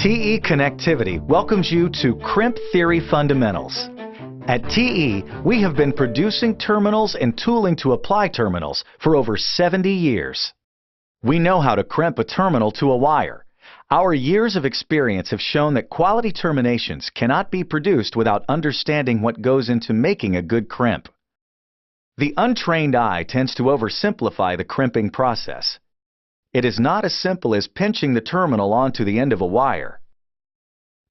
TE Connectivity welcomes you to Crimp Theory Fundamentals. At TE, we have been producing terminals and tooling to apply terminals for over 70 years. We know how to crimp a terminal to a wire. Our years of experience have shown that quality terminations cannot be produced without understanding what goes into making a good crimp. The untrained eye tends to oversimplify the crimping process. It is not as simple as pinching the terminal onto the end of a wire.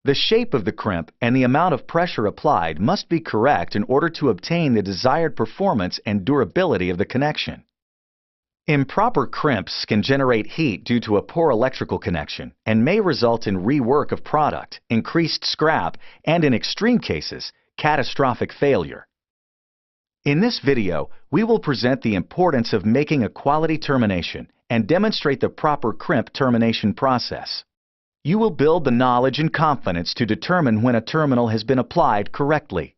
The shape of the crimp and the amount of pressure applied must be correct in order to obtain the desired performance and durability of the connection. Improper crimps can generate heat due to a poor electrical connection and may result in rework of product, increased scrap, and in extreme cases, catastrophic failure. In this video, we will present the importance of making a quality termination and demonstrate the proper crimp termination process. You will build the knowledge and confidence to determine when a terminal has been applied correctly.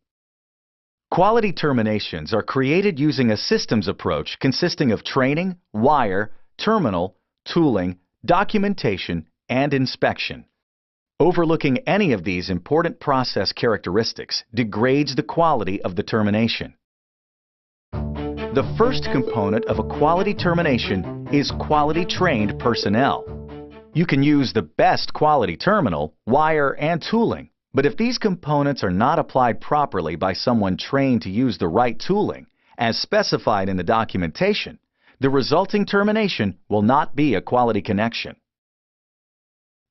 Quality terminations are created using a systems approach consisting of training, wire, terminal, tooling, documentation, and inspection. Overlooking any of these important process characteristics degrades the quality of the termination. The first component of a quality termination is quality trained personnel. You can use the best quality terminal, wire, and tooling, but if these components are not applied properly by someone trained to use the right tooling, as specified in the documentation, the resulting termination will not be a quality connection.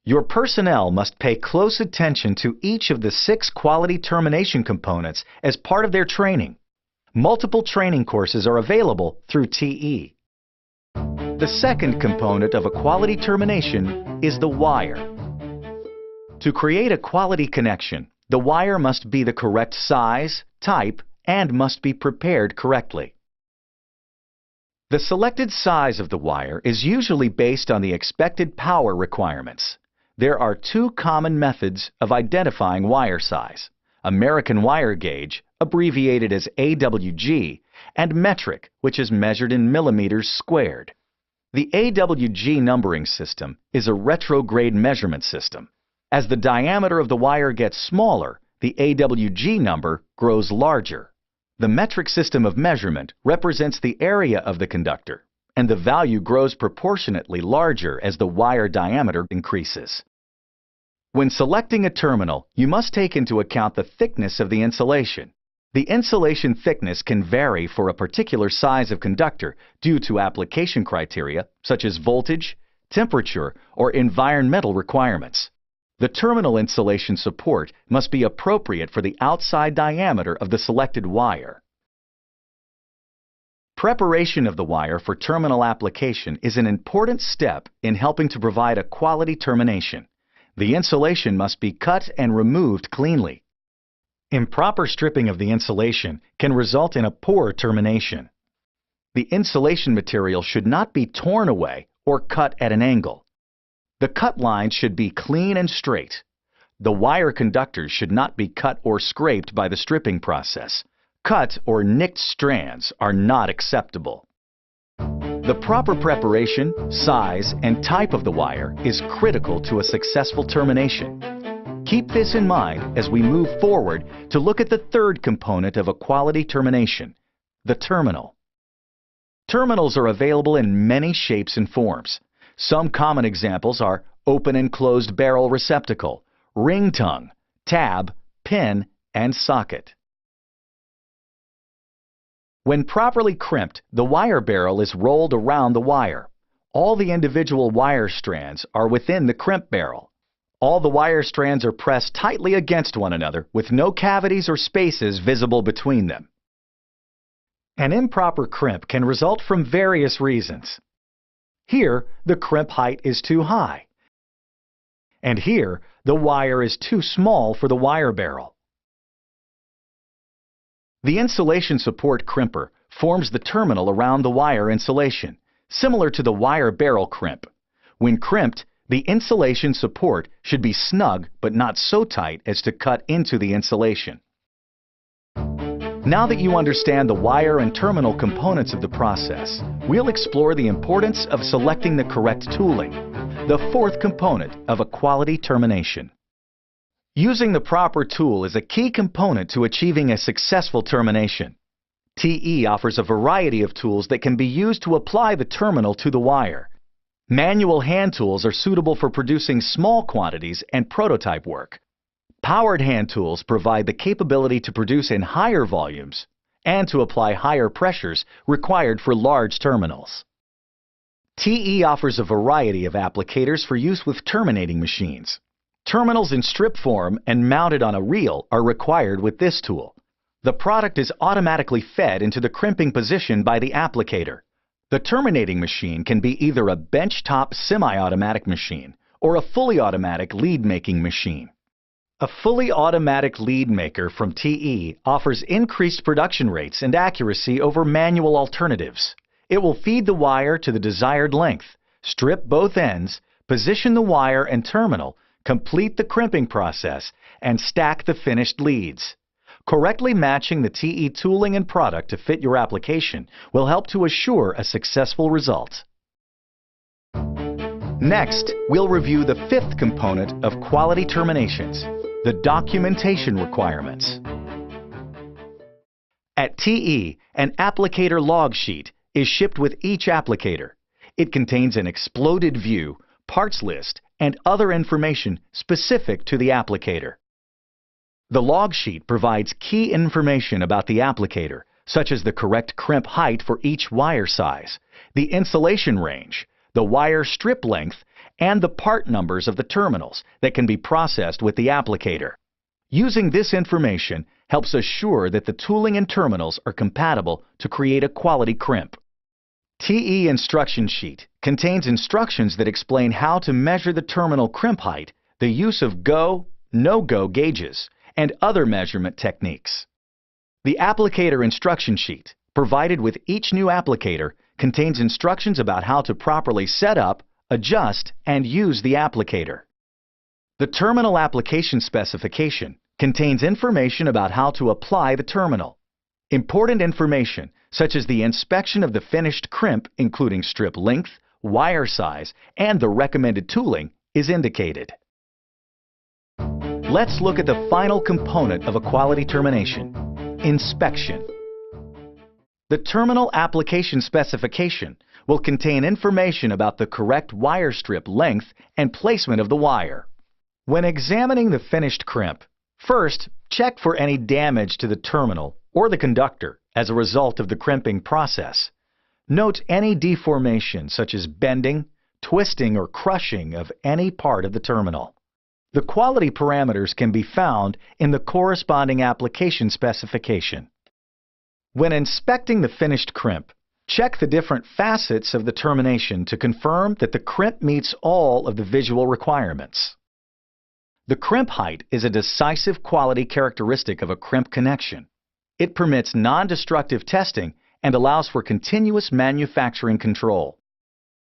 Your personnel must pay close attention to each of the 6 quality termination components as part of their training. Multiple training courses are available through TE. The second component of a quality termination is the wire. To create a quality connection, the wire must be the correct size, type, and must be prepared correctly. The selected size of the wire is usually based on the expected power requirements. There are 2 common methods of identifying wire size: American wire gauge, abbreviated as AWG, and metric, which is measured in millimeters squared. The AWG numbering system is a retrograde measurement system. As the diameter of the wire gets smaller, the AWG number grows larger. The metric system of measurement represents the area of the conductor, and the value grows proportionately larger as the wire diameter increases. When selecting a terminal, you must take into account the thickness of the insulation. The insulation thickness can vary for a particular size of conductor due to application criteria such as voltage, temperature, or environmental requirements. The terminal insulation support must be appropriate for the outside diameter of the selected wire. Preparation of the wire for terminal application is an important step in helping to provide a quality termination. The insulation must be cut and removed cleanly. Improper stripping of the insulation can result in a poor termination. The insulation material should not be torn away or cut at an angle. The cut lines should be clean and straight. The wire conductors should not be cut or scraped by the stripping process. Cut or nicked strands are not acceptable. The proper preparation, size, and type of the wire is critical to a successful termination. Keep this in mind as we move forward to look at the third component of a quality termination, the terminal. Terminals are available in many shapes and forms. Some common examples are open and closed barrel receptacle, ring tongue, tab, pin, and socket. When properly crimped, the wire barrel is rolled around the wire. All the individual wire strands are within the crimp barrel. All the wire strands are pressed tightly against one another with no cavities or spaces visible between them. An improper crimp can result from various reasons. Here, the crimp height is too high. And here, the wire is too small for the wire barrel. The insulation support crimper forms the terminal around the wire insulation, similar to the wire barrel crimp. When crimped, the insulation support should be snug but not so tight as to cut into the insulation. Now that you understand the wire and terminal components of the process, we'll explore the importance of selecting the correct tooling. the fourth component of a quality termination. Using the proper tool is a key component to achieving a successful termination. TE offers a variety of tools that can be used to apply the terminal to the wire. Manual hand tools are suitable for producing small quantities and prototype work. Powered hand tools provide the capability to produce in higher volumes and to apply higher pressures required for large terminals. TE offers a variety of applicators for use with terminating machines. Terminals in strip form and mounted on a reel are required with this tool. The product is automatically fed into the crimping position by the applicator. The terminating machine can be either a benchtop semi-automatic machine or a fully automatic lead-making machine. A fully automatic lead maker from TE offers increased production rates and accuracy over manual alternatives. It will feed the wire to the desired length, strip both ends, position the wire and terminal, complete the crimping process, and stack the finished leads. Correctly matching the TE tooling and product to fit your application will help to assure a successful result. Next, we'll review the fifth component of quality terminations, the documentation requirements. At TE, an applicator log sheet is shipped with each applicator. It contains an exploded view, parts list, and other information specific to the applicator. The log sheet provides key information about the applicator, such as the correct crimp height for each wire size, the insulation range, the wire strip length, and the part numbers of the terminals that can be processed with the applicator. Using this information helps assure that the tooling and terminals are compatible to create a quality crimp. TE instruction sheet contains instructions that explain how to measure the terminal crimp height, the use of go, no-go gauges, and other measurement techniques. The applicator instruction sheet, provided with each new applicator, contains instructions about how to properly set up, adjust, and use the applicator. The terminal application specification contains information about how to apply the terminal. Important information, such as the inspection of the finished crimp, including strip length, wire size, and the recommended tooling, is indicated. Let's look at the final component of a quality termination, inspection. The terminal application specification will contain information about the correct wire strip length and placement of the wire. When examining the finished crimp, first, check for any damage to the terminal or the conductor as a result of the crimping process. Note any deformation such as bending, twisting, or crushing of any part of the terminal. The quality parameters can be found in the corresponding application specification. When inspecting the finished crimp, check the different facets of the termination to confirm that the crimp meets all of the visual requirements. The crimp height is a decisive quality characteristic of a crimp connection. It permits non-destructive testing and allows for continuous manufacturing control.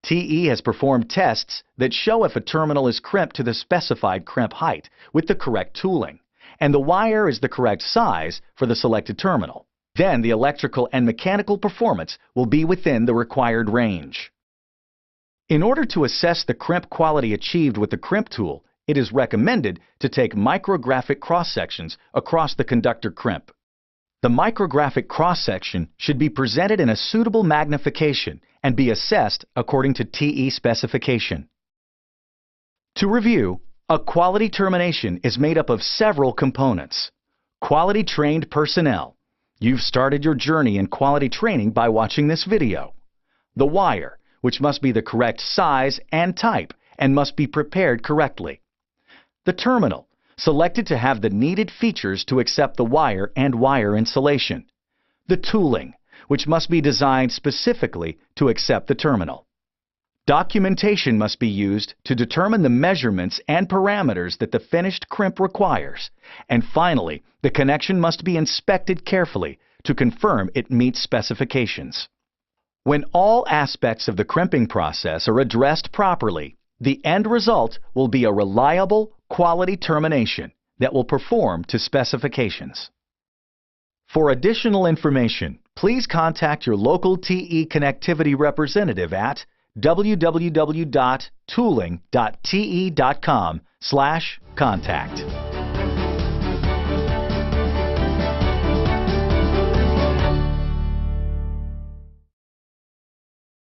TE has performed tests that show if a terminal is crimped to the specified crimp height with the correct tooling, and the wire is the correct size for the selected terminal. Then the electrical and mechanical performance will be within the required range. In order to assess the crimp quality achieved with the crimp tool, it is recommended to take micrographic cross-sections across the conductor crimp. The micrographic cross-section should be presented in a suitable magnification and be assessed according to TE specification. To review, a quality termination is made up of several components. Quality trained personnel. You've started your journey in quality training by watching this video. The wire, which must be the correct size and type and must be prepared correctly. The terminal, selected to have the needed features to accept the wire and wire insulation. The tooling, which must be designed specifically to accept the terminal. Documentation must be used to determine the measurements and parameters that the finished crimp requires. And finally, the connection must be inspected carefully to confirm it meets specifications. When all aspects of the crimping process are addressed properly, the end result will be a reliable, quality termination that will perform to specifications. For additional information, please contact your local TE connectivity representative at www.tooling.te.com/contact.